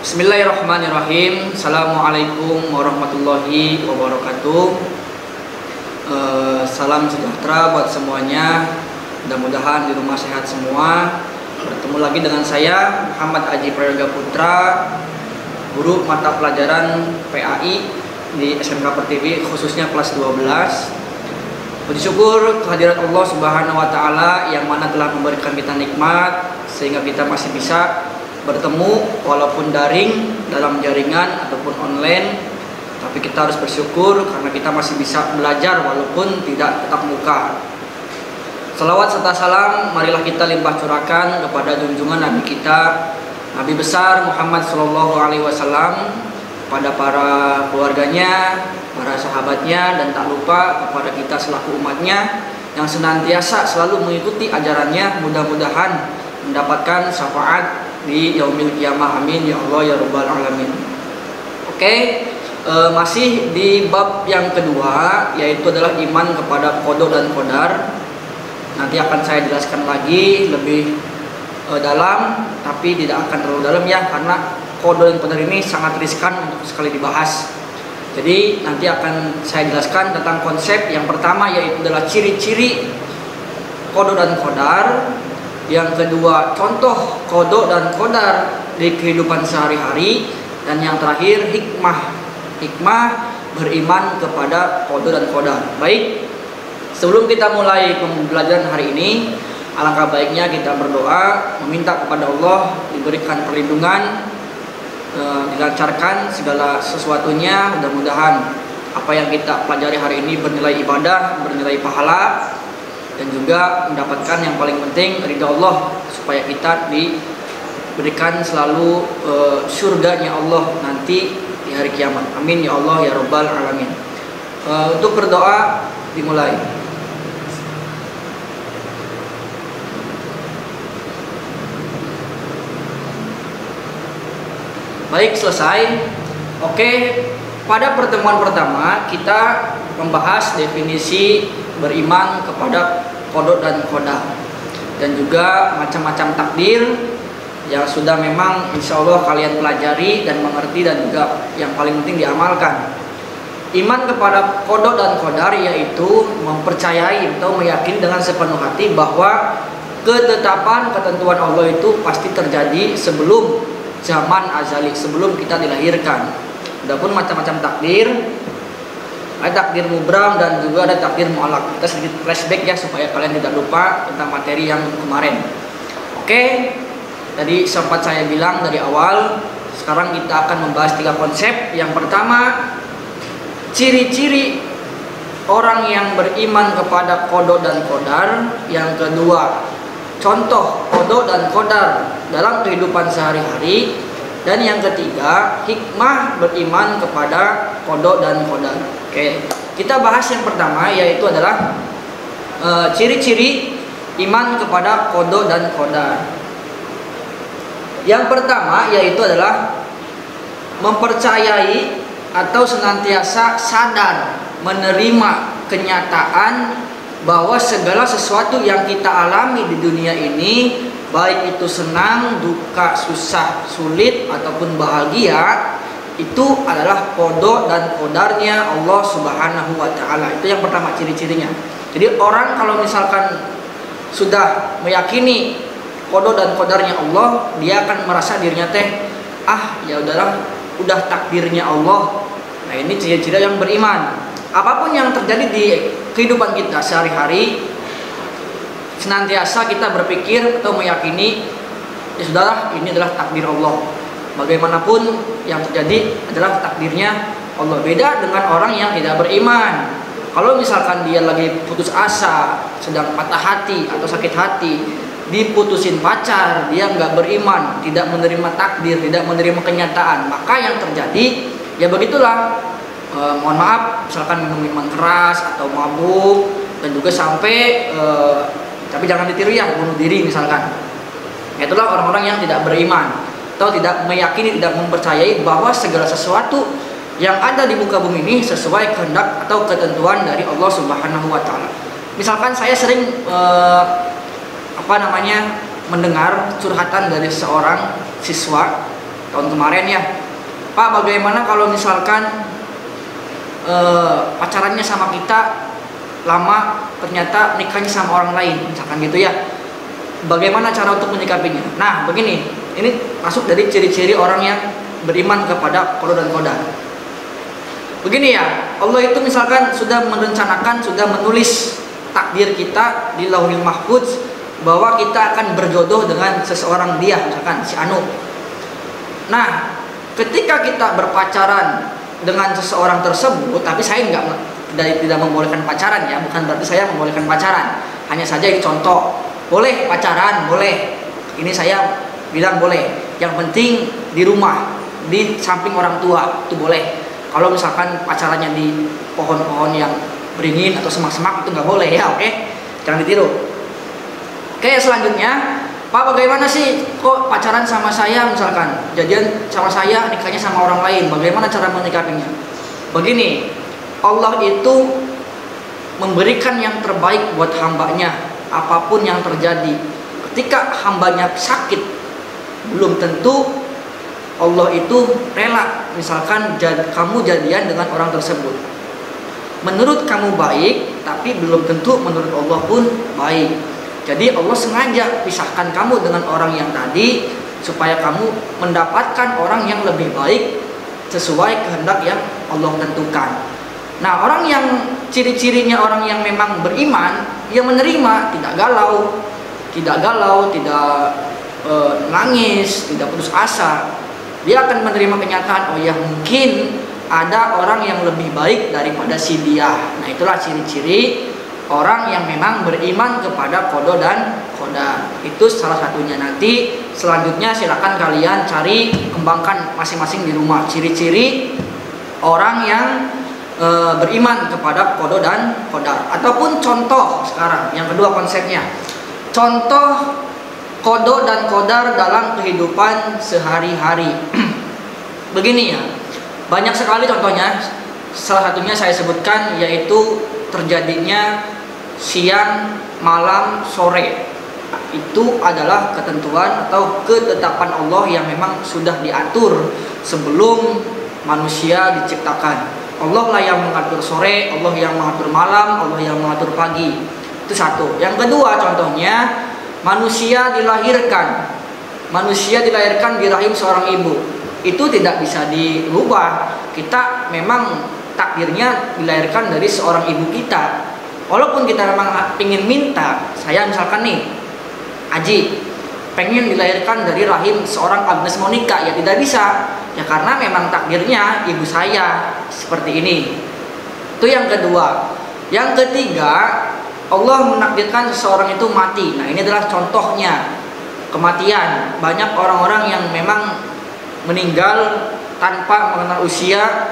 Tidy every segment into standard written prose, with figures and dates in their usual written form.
Bismillahirrahmanirrahim. Assalamualaikum warahmatullahi wabarakatuh. Salam sejahtera buat semuanya. Mudah-mudahan di rumah sehat semua. Bertemu lagi dengan saya Muhammad Aji Prayoga Putra, guru mata pelajaran PAI di SMK Pertiwi, khususnya kelas 12. Puji syukur kehadirat Allah Subhanahu wa Ta'ala yang mana telah memberikan kita nikmat sehingga kita masih bisa bertemu walaupun daring dalam jaringan ataupun online, tapi kita harus bersyukur karena kita masih bisa belajar walaupun tidak tatap muka. Salawat serta salam marilah kita limpah curahkan kepada junjungan Nabi kita, Nabi besar Muhammad Sallallahu Alaihi Wasallam, pada para keluarganya, para sahabatnya, dan tak lupa kepada kita selaku umatnya yang senantiasa selalu mengikuti ajarannya. Mudah-mudahan mendapatkan syafaat di yaumil qiyamah, amin ya Allah ya rabbal alamin. Oke, masih di bab yang kedua, yaitu adalah iman kepada qada dan qadar. Nanti akan saya jelaskan lagi lebih dalam, tapi tidak akan terlalu dalam ya, karena qada dan qadar ini sangat riskan untuk sekali dibahas. Jadi nanti akan saya jelaskan tentang konsep yang pertama, yaitu adalah ciri-ciri qada dan qadar. Yang kedua, contoh qada dan qadar di kehidupan sehari-hari. Dan yang terakhir, hikmah beriman kepada qada dan qadar. Baik, sebelum kita mulai pembelajaran hari ini, alangkah baiknya kita berdoa, meminta kepada Allah diberikan perlindungan, dilancarkan segala sesuatunya. Mudah-mudahan apa yang kita pelajari hari ini bernilai ibadah, bernilai pahala, dan juga mendapatkan yang paling penting ridha Allah, supaya kita diberikan selalu surganya Allah nanti di hari kiamat. Amin ya Allah ya rabbal alamin. Untuk berdoa dimulai. Baik, selesai. Oke, pada pertemuan pertama kita membahas definisi beriman kepada qada dan qadar, dan juga macam-macam takdir yang sudah memang insya Allah kalian pelajari dan mengerti, dan juga yang paling penting diamalkan. Iman kepada qada dan qadar yaitu mempercayai atau meyakini dengan sepenuh hati bahwa ketetapan ketentuan Allah itu pasti terjadi sebelum zaman azali, sebelum kita dilahirkan. Adapun macam-macam takdir, ada takdir mubram dan juga ada takdir mu'allaq. Kita sedikit flashback ya supaya kalian tidak lupa tentang materi yang kemarin. Oke, tadi sempat saya bilang dari awal, sekarang kita akan membahas 3 konsep. Yang pertama, ciri-ciri orang yang beriman kepada qada dan qadar. Yang kedua, contoh qada dan qadar dalam kehidupan sehari-hari. Dan yang ketiga, hikmah beriman kepada qada dan qadar. Oke, kita bahas yang pertama, yaitu adalah ciri-ciri iman kepada qada dan qadar. Yang pertama yaitu adalah mempercayai atau senantiasa sadar menerima kenyataan bahwa segala sesuatu yang kita alami di dunia ini, baik itu senang, duka, susah, sulit, ataupun bahagia, itu adalah qada dan qadarnya Allah Subhanahu wa Ta'ala. Itu yang pertama ciri-cirinya. Jadi orang kalau misalkan sudah meyakini qada dan qadarnya Allah, dia akan merasa dirinya ya udahlah, udah takdirnya Allah. Nah, ini ciri-ciri yang beriman. Apapun yang terjadi di kehidupan kita sehari-hari, senantiasa kita berpikir atau meyakini, ya sudahlah, ini adalah takdir Allah. Bagaimanapun yang terjadi adalah takdirnya Allah. Beda dengan orang yang tidak beriman. Kalau misalkan dia lagi putus asa, sedang patah hati atau sakit hati, diputusin pacar, dia nggak beriman, tidak menerima takdir, tidak menerima kenyataan, maka yang terjadi ya begitulah. Mohon maaf, misalkan minum keras atau mabuk, dan juga sampai tapi jangan ditiru ya, bunuh diri misalkan. Itulah orang-orang yang tidak beriman atau tidak meyakini, tidak mempercayai bahwa segala sesuatu yang ada di muka bumi ini sesuai kehendak atau ketentuan dari Allah Subhanahu wa Ta'ala. Misalkan saya sering mendengar curhatan dari seorang siswa tahun kemarin ya, Pak bagaimana kalau misalkan pacarannya sama kita lama, ternyata nikahnya sama orang lain, misalkan gitu ya. Bagaimana cara untuk menyikapinya? Nah begini, ini masuk dari ciri-ciri orang yang beriman kepada qada dan qadar. Begini ya, Allah itu misalkan sudah merencanakan, sudah menulis takdir kita di Lauhul Mahfuz bahwa kita akan berjodoh dengan seseorang dia, misalkan si Anu. Nah, ketika kita berpacaran dengan seseorang tersebut, tapi saya tidak membolehkan pacaran ya, bukan berarti saya membolehkan pacaran. Hanya saja ini contoh. Boleh pacaran, boleh. Ini saya bilang boleh. Yang penting di rumah, di samping orang tua itu boleh. Kalau misalkan pacarannya di pohon-pohon yang beringin atau semak-semak itu nggak boleh ya, oke? Jangan ditiru. Oke, selanjutnya, Pak bagaimana sih kok pacaran sama saya misalkan, jadian sama saya, nikahnya sama orang lain, bagaimana cara menyikapinya? Begini, Allah itu memberikan yang terbaik buat hambanya apapun yang terjadi. Ketika hambanya sakit, belum tentu Allah itu rela misalkan kamu jadian dengan orang tersebut. Menurut kamu baik, tapi belum tentu menurut Allah pun baik. Jadi Allah sengaja pisahkan kamu dengan orang yang tadi supaya kamu mendapatkan orang yang lebih baik sesuai kehendak yang Allah tentukan. Nah, orang yang ciri-cirinya orang yang memang beriman, yang menerima, tidak galau, tidak nangis, tidak putus asa. Dia akan menerima kenyataan, oh ya mungkin ada orang yang lebih baik daripada si dia. Nah, itulah ciri-ciri orang yang memang beriman kepada qada dan qadar. Itu salah satunya. Nanti selanjutnya silakan kalian cari, kembangkan masing-masing di rumah ciri-ciri orang yang beriman kepada qada dan qadar. Ataupun contoh sekarang yang kedua konsepnya, contoh qada dan qadar dalam kehidupan sehari-hari. Begini ya, banyak sekali contohnya. Salah satunya saya sebutkan yaitu terjadinya siang, malam, sore. Itu adalah ketentuan atau ketetapan Allah yang memang sudah diatur sebelum manusia diciptakan. Allah lah yang mengatur sore, Allah yang mengatur malam, Allah yang mengatur pagi. Itu satu. Yang kedua contohnya, manusia dilahirkan. Manusia dilahirkan di rahim seorang ibu. Itu tidak bisa dirubah. Kita memang takdirnya dilahirkan dari seorang ibu kita. Walaupun kita memang ingin minta, saya misalkan nih, Aji pengen dilahirkan dari rahim seorang Agnes Monica, ya tidak bisa. Ya karena memang takdirnya ibu saya seperti ini. Itu yang kedua. Yang ketiga, Allah menakdirkan seseorang itu mati. Nah, ini adalah contohnya kematian. Banyak orang-orang yang memang meninggal tanpa mengenal usia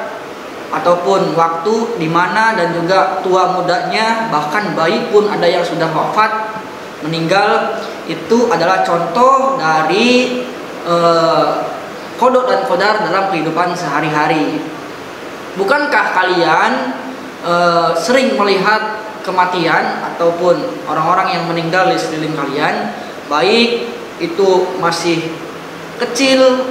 ataupun waktu di mana, dan juga tua mudanya, bahkan bayi pun ada yang sudah wafat, meninggal. Itu adalah contoh dari qada dan qadar dalam kehidupan sehari-hari. Bukankah kalian sering melihat kematian ataupun orang-orang yang meninggal di sekeliling kalian, baik itu masih kecil,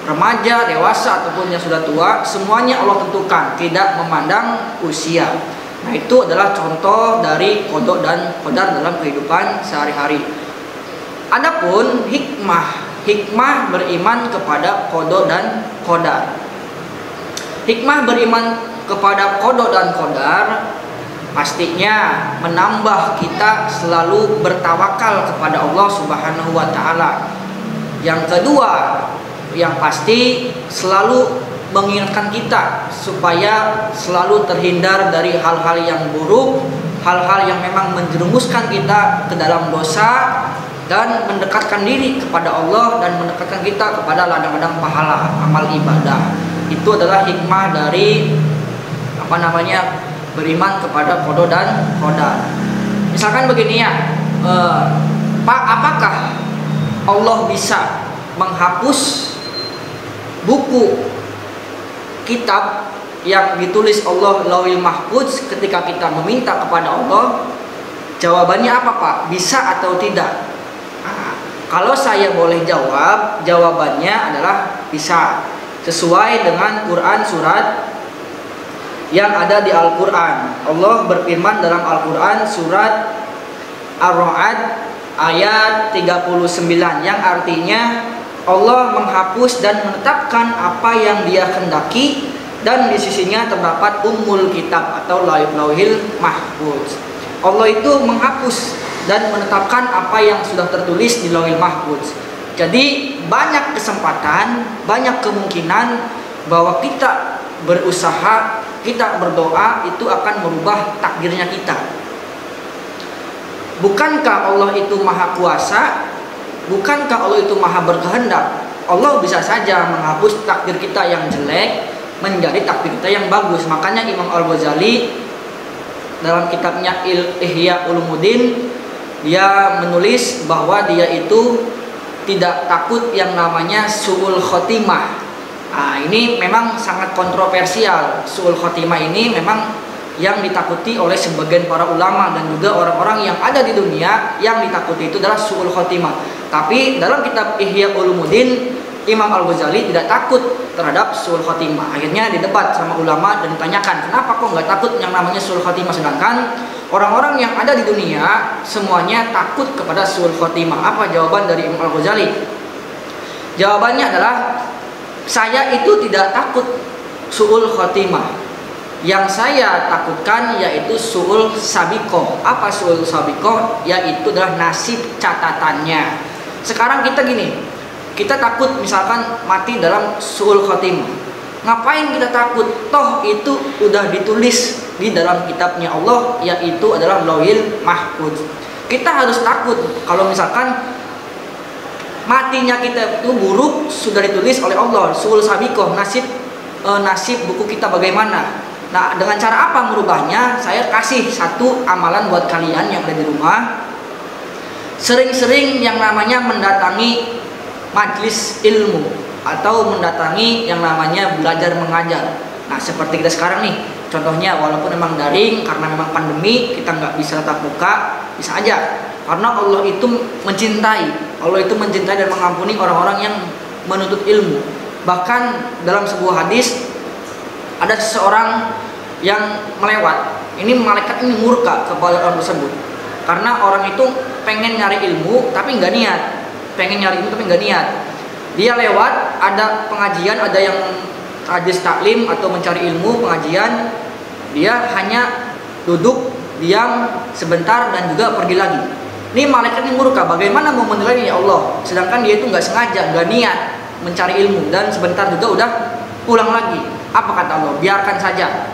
remaja, dewasa ataupun yang sudah tua, semuanya Allah tentukan, tidak memandang usia. Nah, itu adalah contoh dari qada dan qadar dalam kehidupan sehari-hari. Adapun hikmah beriman kepada qada dan qadar. Hikmah beriman kepada qada dan qadar pastinya menambah kita selalu bertawakal kepada Allah Subhanahu wa taala. Yang kedua, yang pasti selalu mengingatkan kita supaya selalu terhindar dari hal-hal yang buruk, hal-hal yang memang menjerumuskan kita ke dalam dosa, dan mendekatkan diri kepada Allah dan mendekatkan kita kepada ladang-ladang pahala amal ibadah. Itu adalah hikmah dari beriman kepada qada dan qadar. Misalkan begini ya, Pak, apakah Allah bisa menghapus buku kitab yang ditulis Allah Lauhul Mahfuz ketika kita meminta kepada Allah? Jawabannya apa, Pak? Bisa atau tidak? Nah, Kalau saya boleh jawab, jawabannya adalah bisa. Sesuai dengan Quran surat yang ada di Al-Quran. Allah berfirman dalam Al-Quran surat Ar-Ra'd ayat 39, yang artinya Allah menghapus dan menetapkan apa yang Dia kehendaki, dan di sisinya terdapat Ummul Kitab atau Lauhil Mahfuz. Allah itu menghapus dan menetapkan apa yang sudah tertulis di Lauhil Mahfuz. Jadi banyak kesempatan, banyak kemungkinan bahwa kita berusaha, kita berdoa itu akan merubah takdirnya kita. Bukankah Allah itu maha kuasa? Bukankah Allah itu maha berkehendak? Allah bisa saja menghapus takdir kita yang jelek menjadi takdir kita yang bagus. Makanya Imam Al-Ghazali dalam kitabnya Ihya Ulumuddin, dia menulis bahwa dia itu tidak takut yang namanya su'ul khotimah. Nah, ini memang sangat kontroversial. Su'ul khotimah ini memang yang ditakuti oleh sebagian para ulama dan juga orang-orang yang ada di dunia. Yang ditakuti itu adalah su'ul khotimah. Tapi dalam kitab Ihya Ulumuddin, Imam Al-Ghazali tidak takut terhadap su'ul khotimah. Akhirnya didebat sama ulama dan ditanyakan, kenapa kok nggak takut yang namanya su'ul khotimah, sedangkan orang-orang yang ada di dunia semuanya takut kepada su'ul khotimah. Apa jawaban dari Imam Al-Ghazali? Jawabannya adalah, saya itu tidak takut su'ul khotimah. Yang saya takutkan yaitu su'ul sabiqoh. Apa su'ul sabiqoh? Yaitu adalah nasib catatannya. Sekarang kita gini, kita takut misalkan mati dalam su'ul khotimah. Ngapain kita takut? Toh itu udah ditulis di dalam kitabnya Allah, yaitu adalah Lauhil Mahfuz. Kita harus takut kalau misalkan matinya kita itu buruk, sudah ditulis oleh Allah. Su'ul sabiqoh, nasib buku kita bagaimana. Nah, dengan cara apa merubahnya? Saya kasih satu amalan buat kalian yang ada di rumah. Sering-sering yang namanya mendatangi majlis ilmu atau mendatangi yang namanya belajar mengajar. Nah, seperti kita sekarang nih, contohnya walaupun memang daring karena memang pandemi, kita nggak bisa tatap muka, bisa aja. Karena Allah itu mencintai, Allah itu mencintai dan mengampuni orang-orang yang menuntut ilmu. Bahkan dalam sebuah hadis, ada seseorang yang melewat. Ini malaikat ini murka kepada orang tersebut karena orang itu pengen nyari ilmu tapi nggak niat, pengen nyari ilmu tapi nggak niat. Dia lewat, ada pengajian, ada yang hadis taklim atau mencari ilmu pengajian, dia hanya duduk diam sebentar dan juga pergi lagi. Ini malaikat ini murka, bagaimana mau menilai ya Allah, sedangkan dia itu nggak sengaja, nggak niat mencari ilmu dan sebentar juga udah pulang lagi. Apa kata Allah? Biarkan saja.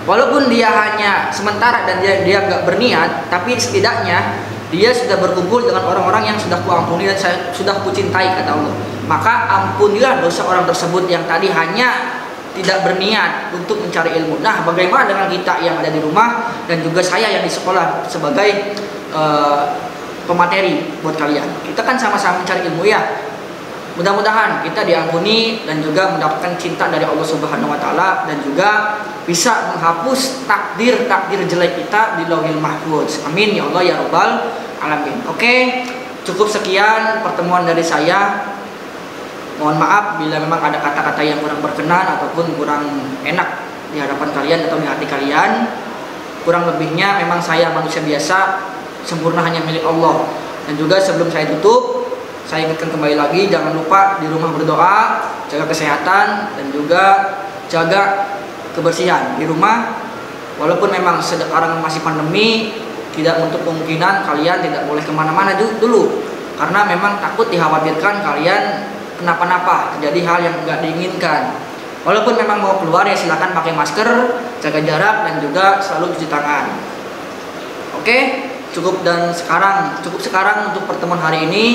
Walaupun dia hanya sementara dan dia nggak berniat, tapi setidaknya dia sudah berkumpul dengan orang-orang yang sudah kuampuni dan sudah kucintai, kata Allah. Maka ampunilah dosa orang tersebut yang tadi hanya tidak berniat untuk mencari ilmu. Nah, bagaimana dengan kita yang ada di rumah dan juga saya yang di sekolah sebagai pemateri buat kalian? Kita kan sama-sama mencari ilmu ya. Mudah-mudahan kita diampuni dan juga mendapatkan cinta dari Allah Subhanahu wa taala dan juga bisa menghapus takdir-takdir jelek kita di Lauhil Mahfuz. Amin ya Allah ya rabbal alamin. Oke, cukup sekian pertemuan dari saya. Mohon maaf bila memang ada kata-kata yang kurang berkenan ataupun kurang enak di hadapan kalian atau di hati kalian. Kurang lebihnya memang saya manusia biasa, sempurna hanya milik Allah. Dan juga sebelum saya tutup, saya ingatkan kembali lagi, jangan lupa di rumah berdoa, jaga kesehatan dan juga jaga kebersihan di rumah. Walaupun memang sekarang masih pandemi, tidak untuk kemungkinan kalian tidak boleh kemana-mana dulu, karena memang takut dikhawatirkan kalian kenapa-napa, terjadi hal yang nggak diinginkan. Walaupun memang mau keluar ya silakan pakai masker, jaga jarak dan juga selalu cuci tangan. Oke, cukup sekarang untuk pertemuan hari ini.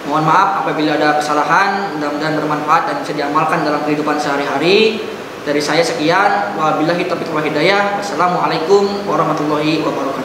Mohon maaf apabila ada kesalahan, mudah-mudahan bermanfaat dan bisa diamalkan dalam kehidupan sehari-hari. Dari saya sekian, wabillahi taufiq wal hidayah. Wassalamualaikum warahmatullahi wabarakatuh.